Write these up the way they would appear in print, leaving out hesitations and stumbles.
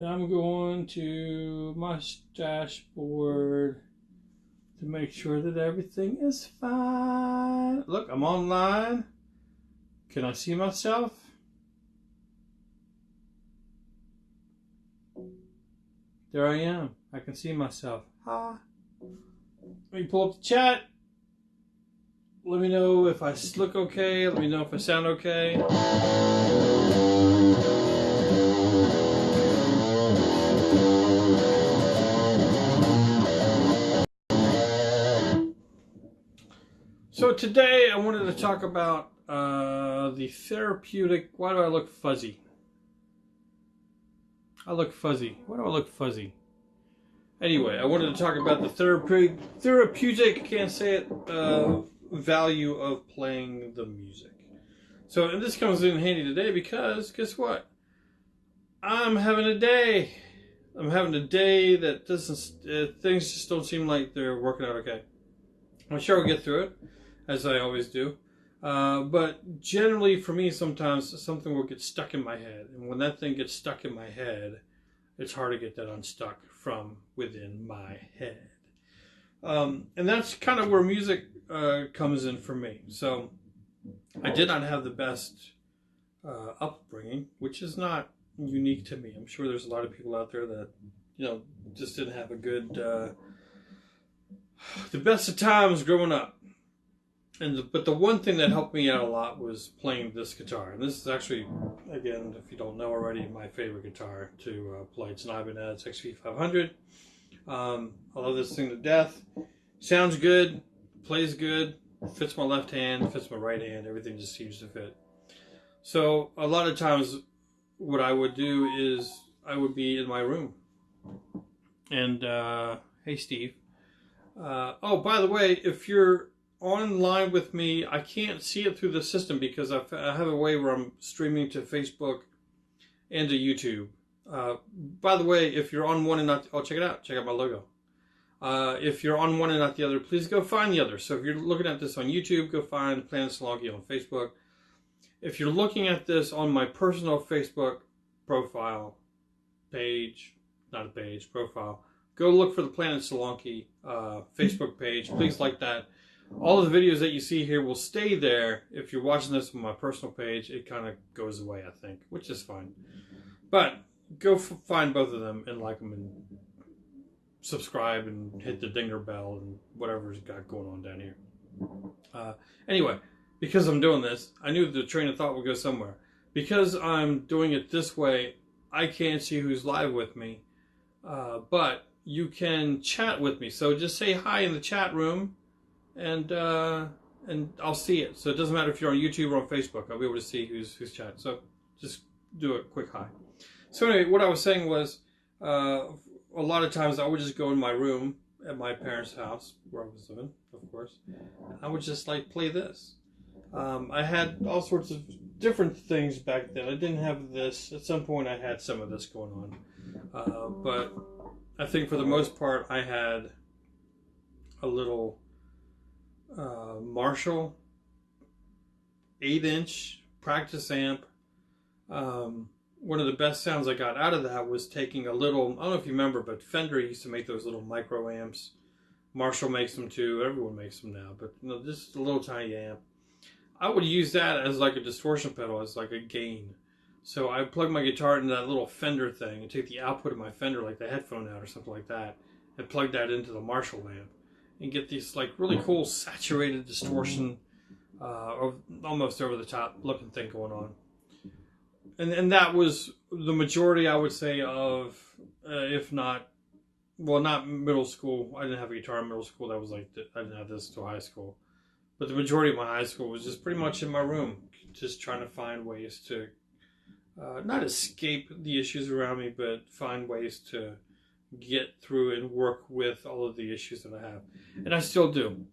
I'm going to my dashboard to make sure that everything is fine. Look, I'm online. Can I see myself? There I am. I can see myself. Let me pull up the chat. Let me know if I look okay. Let me know if I sound okay. So today I wanted to talk about the therapeutic. Why do I look fuzzy? I look fuzzy. Why do I look fuzzy? Anyway, I wanted to talk about the therapeutic, can't say it, value of playing the music. So, and this comes in handy today because, guess what? I'm having a day. I'm having a day that doesn't, things just don't seem like they're working out okay. I'm sure I'll get through it, as I always do. But generally, for me, sometimes something will get stuck in my head. And when that thing gets stuck in my head, it's hard to get that unstuck from within my head. And that's kind of where music comes in for me. So I did not have the best upbringing, which is not unique to me. I'm sure there's a lot of people out there that, just didn't have a good, the best of times growing up. But the one thing that helped me out a lot was playing this guitar. And this is actually, again, if you don't know already, my favorite guitar to play. It's an Ibanez XV500. I love this thing to death. Sounds good, plays good, fits my left hand, fits my right hand. Everything just seems to fit. So a lot of times what I would do is I would be in my room. And, hey, Steve. Oh, by the way, if you're online with me, I can't see it through the system because I have a way where I'm streaming to Facebook and to YouTube. By the way, if you're on one and not, oh, check it out. Check out my logo. If you're on one and not the other, please go find the other. So if you're looking at this on YouTube, go find Planet Solanki on Facebook. If you're looking at this on my personal Facebook profile page, not a page, profile, go look for the Planet Solanki Facebook page. Please like that. All of the videos that you see here will stay there. If you're watching this on my personal page, it kind of goes away, I think, which is fine. But go find both of them and like them and subscribe and hit the dinger bell and whatever's got going on down here. Anyway, because I'm doing this, I knew the train of thought would go somewhere. Because I'm doing it this way, I can't see who's live with me, but you can chat with me. So just say hi in the chat room, and I'll see it. So it doesn't matter if you're on YouTube or on Facebook. I'll be able to see who's chatting. So just do a quick hi. So anyway, what I was saying was, a lot of times I would just go in my room at my parents' house, where I was living, of course. I would just like play this. I had all sorts of different things back then. I didn't have this. At some point I had some of this going on. But I think for the most part I had a little Marshall 8-inch practice amp. One of the best sounds I got out of that was taking a little, I don't know if you remember, but Fender used to make those little micro amps. Marshall makes them too. Everyone makes them now. But just a little tiny amp. I would use that as like a distortion pedal, as like a gain. So I plug my guitar into that little Fender thing and take the output of my Fender, like the headphone out or something like that, and plug that into the Marshall amp and get these like really cool saturated distortion, almost over the top looking thing going on. And that was the majority, I would say, of, if not, well, not middle school. I didn't have a guitar in middle school. That was like, I didn't have this until high school. But the majority of my high school was just pretty much in my room, just trying to find ways to not escape the issues around me, but find ways to get through and work with all of the issues that I have. And I still do.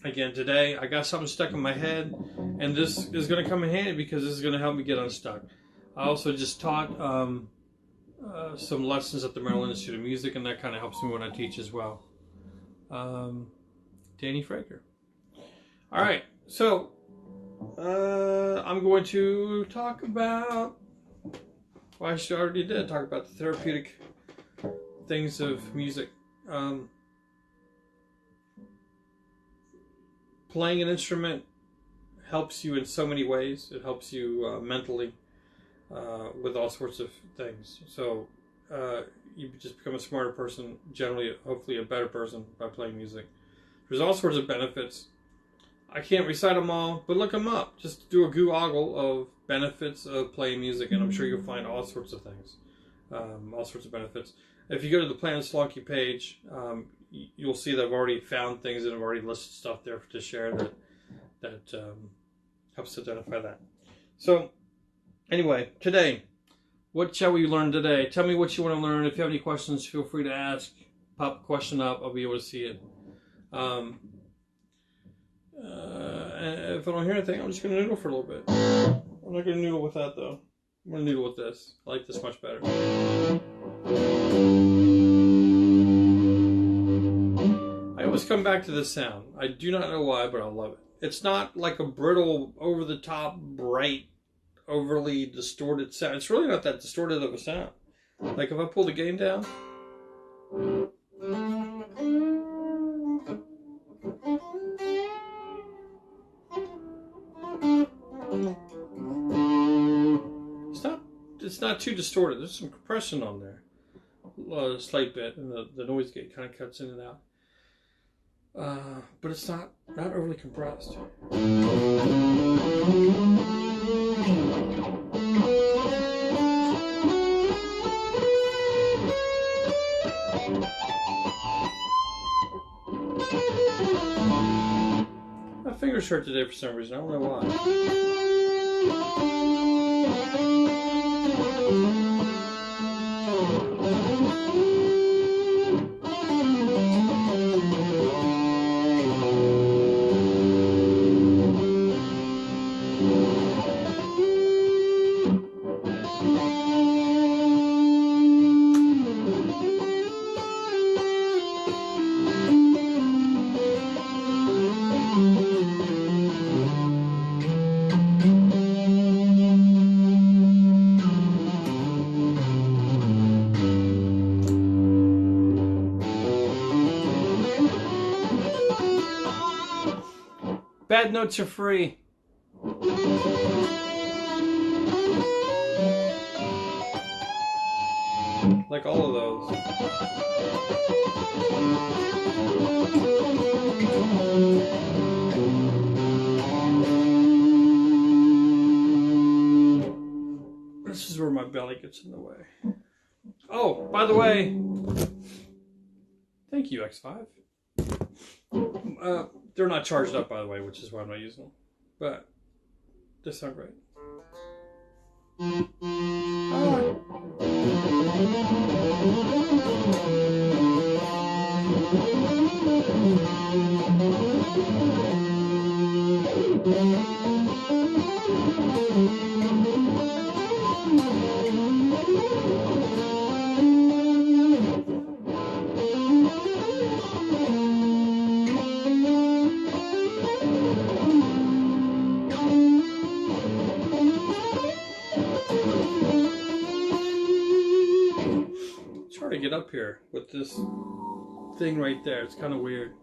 Again, today I got something stuck in my head, and this is going to come in handy because this is going to help me get unstuck. I also just taught some lessons at the Maryland Institute of Music, and that kind of helps me when I teach as well. Danny Fraker. All right, so I'm going to talk about Well, I already did talk about the therapeutic things of music. Playing an instrument helps you in so many ways. It helps you mentally with all sorts of things. So you just become a smarter person, generally, hopefully a better person by playing music. There's all sorts of benefits. I can't recite them all, but look them up. Just do a Google of benefits of playing music, and I'm sure you'll find all sorts of things, all sorts of benefits. If you go to the Planet Solanki page, you'll see that I've already found things and I've already listed stuff there to share that helps identify that. So, anyway, today, what shall we learn today? Tell me what you want to learn. If you have any questions, feel free to ask. Pop a question up. I'll be able to see it. If I don't hear anything, I'm just going to noodle for a little bit. I'm not going to noodle with that, though. I'm going to noodle with this. I like this much better. I always come back to this sound. I do not know why, but I love it. It's not like a brittle, over-the-top, bright, overly distorted sound. It's really not that distorted of a sound. Like if I pull the gain down. It's not too distorted. There's some compression on there. A slight bit, and the noise gate kind of cuts in and out. But it's not overly compressed. My fingers hurt today for some reason. I don't know why. Bad notes are free. Like all of those. This is where my belly gets in the way. Oh, by the way, thank you, X5. They're not charged up, by the way, which is why I'm not using them. But they sound great. To get up here with this thing right there. It's kind of weird.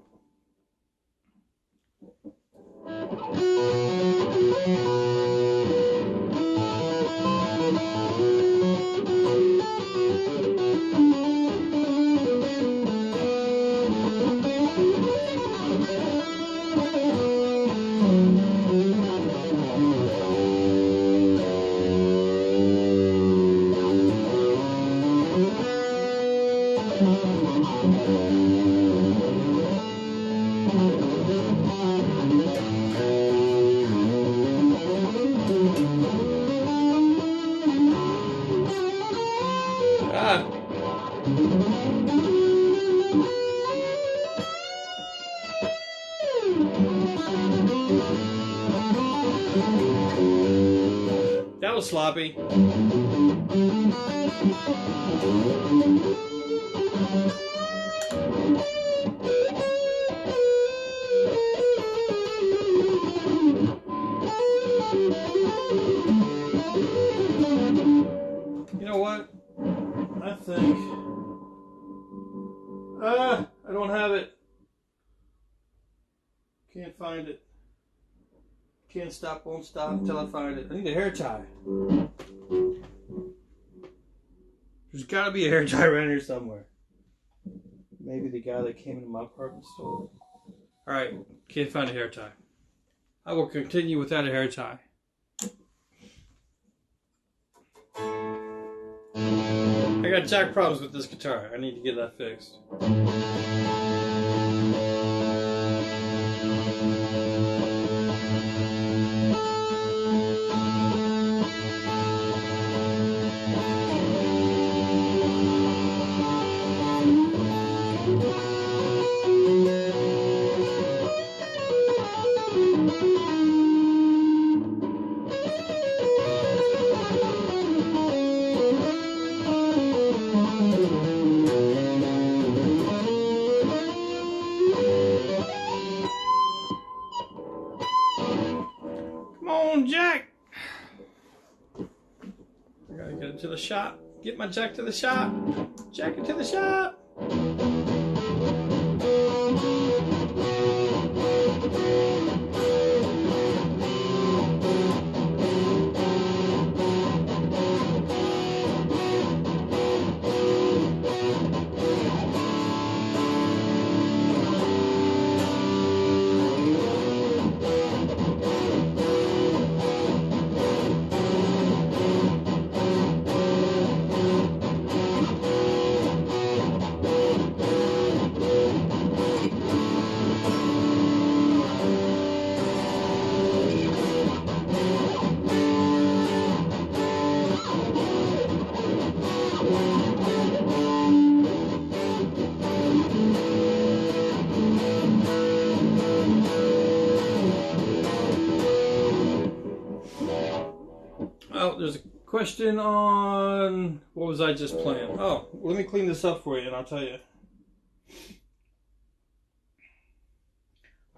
That was sloppy. You think. I don't have it. Can't find it. Can't stop, won't stop until I find it. I need a hair tie. There's got to be a hair tie around here somewhere. Maybe the guy that came into my apartment stole it. Alright, can't find a hair tie. I will continue without a hair tie. I got jack problems with this guitar. I need to get that fixed. Jack! I gotta get it to the shop. Get my jack to the shop. Jack it to the shop. Oh, there's a question on what was I just playing? Oh, let me clean this up for you and I'll tell you.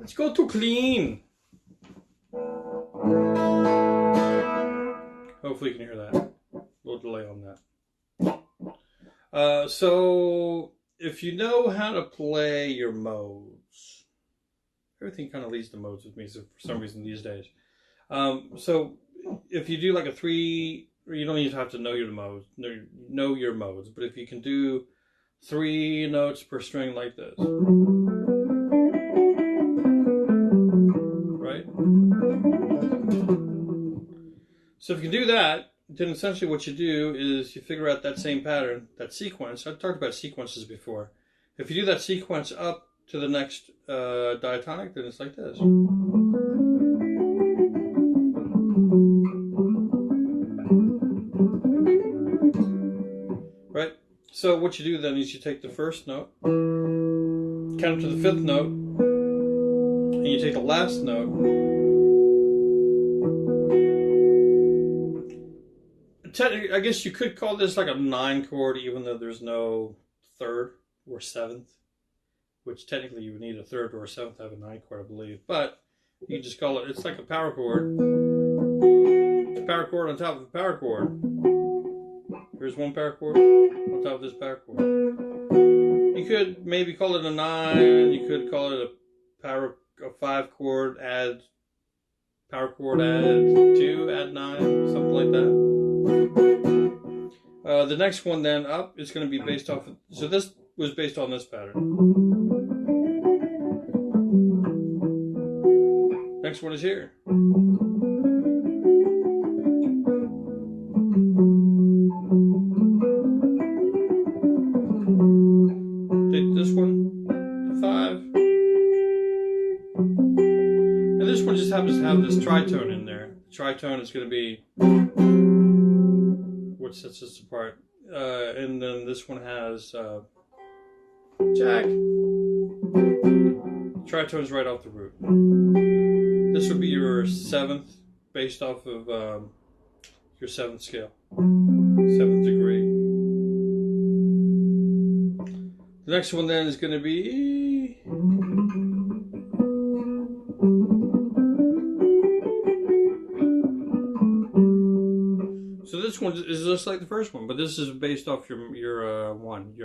Let's go to clean. Hopefully you can hear that. A little delay on that. So if you know how to play your modes, everything kind of leads to modes with me for some reason these days. So if you do like a 3, you don't even have to know your modes, but if you can do 3 notes per string like this, right? So if you can do that, then essentially what you do is you figure out that same pattern, that sequence. I've talked about sequences before. If you do that sequence up to the next diatonic, then it's like this. Right? So what you do then is you take the first note, count to the 5th note, and you take the last note. Technically, I guess you could call this like a 9 chord, even though there's no 3rd or 7th, which technically you would need a 3rd or a 7th to have a 9 chord, I believe. But you just call it, it's like a power chord. It's a power chord on top of a power chord. Here's one power chord on top of this power chord. You could maybe call it a 9. You could call it a 5 chord, add power chord, add 2, add 9, something like that. The next one then up is going to be based off of, so this was based on this pattern. Next one is here. Take this one to 5. And this one just happens to have this tritone in there. The tritone is going to be what sets this apart. And then this one has Jack. Tritone's right off the root. This would be your 7th, based off of your 7th scale, 7th degree. The next one then is going to be so this one is just like the first one, but this is based off your Ionian.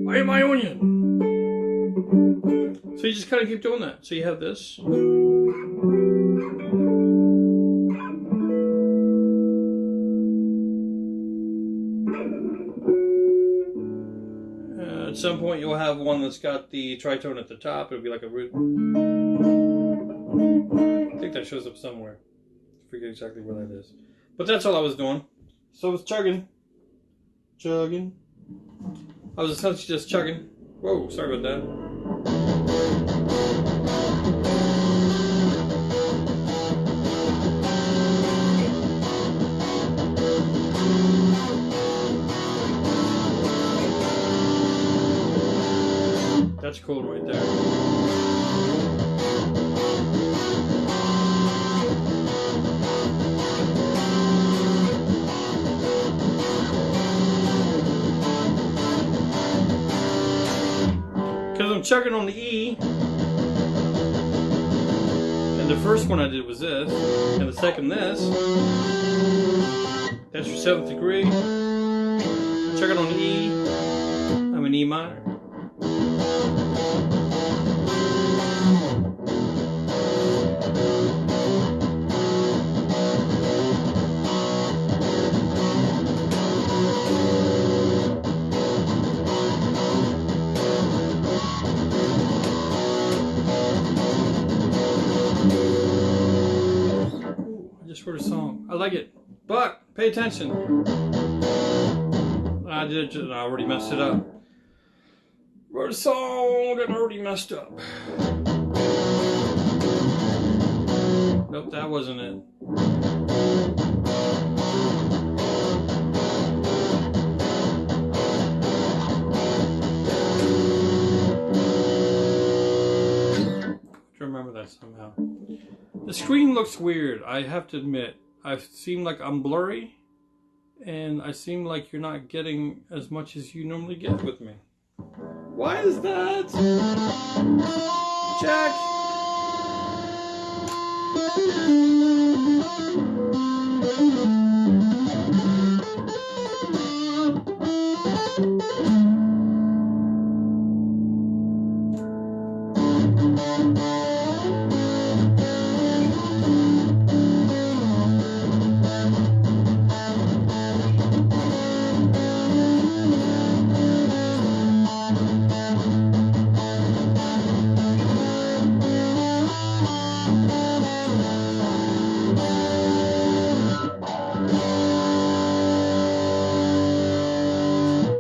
I am Ionian. So you just kind of keep doing that. So you have this. At some point you'll have one that's got the tritone at the top. It'll be like a root. I think that shows up somewhere. I forget exactly where that is. But that's all I was doing. So I was chugging. Chugging. I was essentially just chugging. Whoa, sorry about that. That's cool right there. Because I'm chugging on the E, and the first one I did was this, and the second this. That's your 7th degree. Chugging on the E, I'm in E minor. Wrote a song. I like it, but pay attention. I already messed it up. Wrote a song and already messed up. Nope, that wasn't it. Remember that somehow. The screen looks weird, I have to admit. I seem like I'm blurry, and I seem like you're not getting as much as you normally get with me. Why is that? Jack!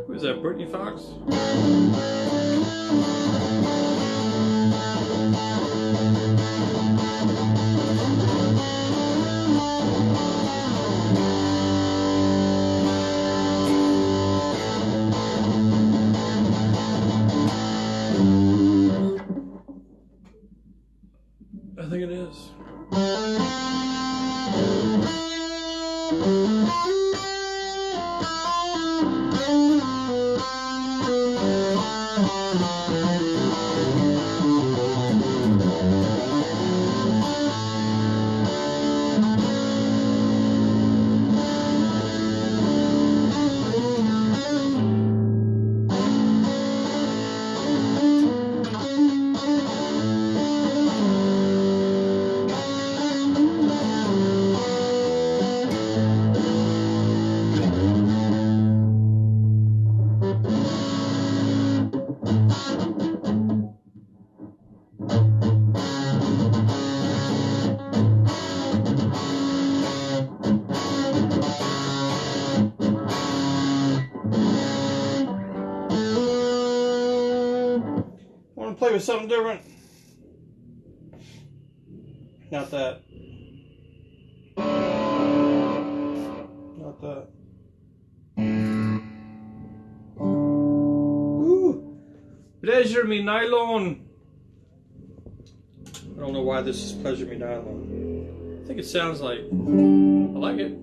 Is that Brittany Fox? I think it is. Play with something different. Not that. Not that. Ooh. Pleasure me nylon. I don't know why this is pleasure me nylon. I think it sounds like. I like it.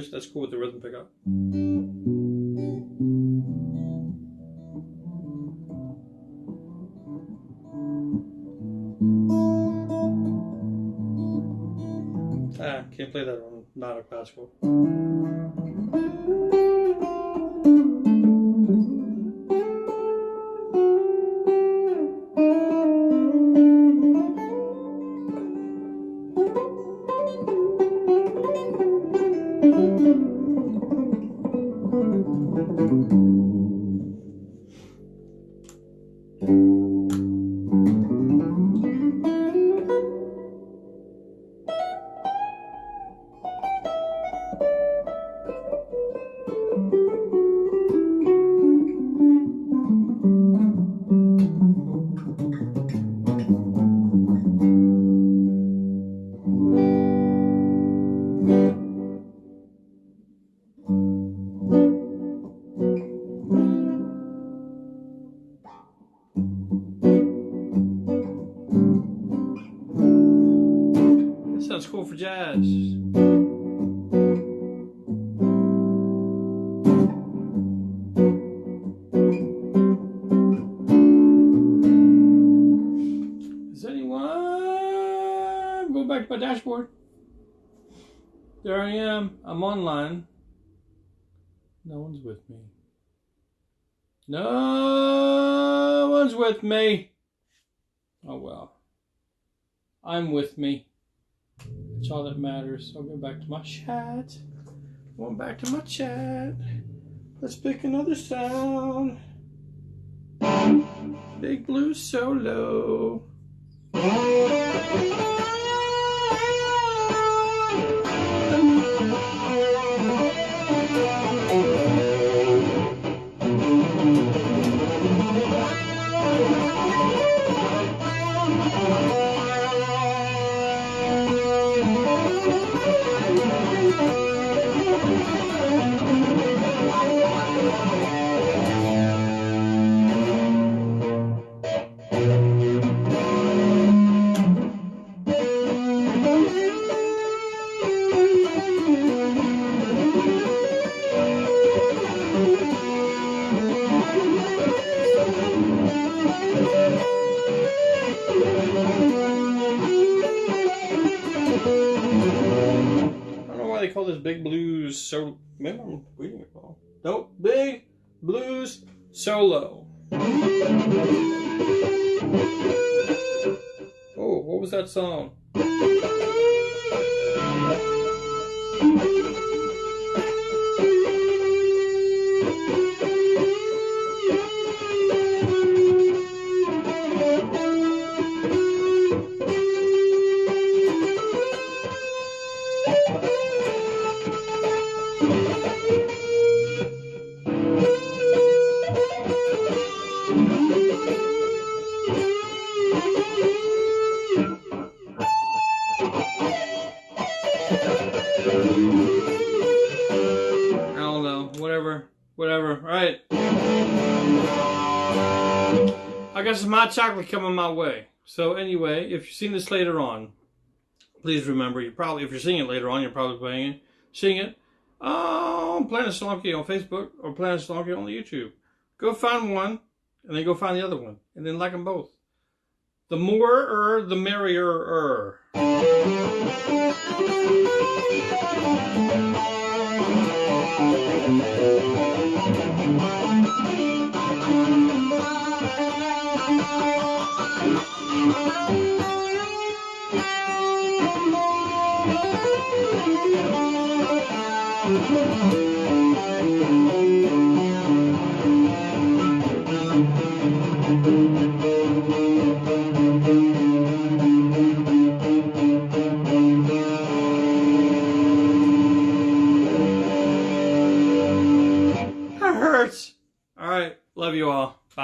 blues. That's cool with the rhythm pickup. Can't play that on not a classical. Sounds cool for jazz. Is anyone? Go back to my dashboard. There I am. I'm online. No one's with me. No one's with me. Oh well. I'm with me. That's all that matters. I'll go back to my chat. Going back to my chat. Let's pick another sound. Big blues solo. They call this big blues solo. Maybe I'm reading it wrong. Nope, big blues solo. Oh, what was that song? I don't know. Whatever. Alright. I got some hot chocolate coming my way. So anyway, if you've seen this later on, please remember, if you're seeing it later on, you're probably seeing it on Planet Solanki on Facebook or Planet Solanki on the YouTube. Go find one, and then go find the other one, and then like them both. The more the merrier. That hurts. All right. Love you all. Bye.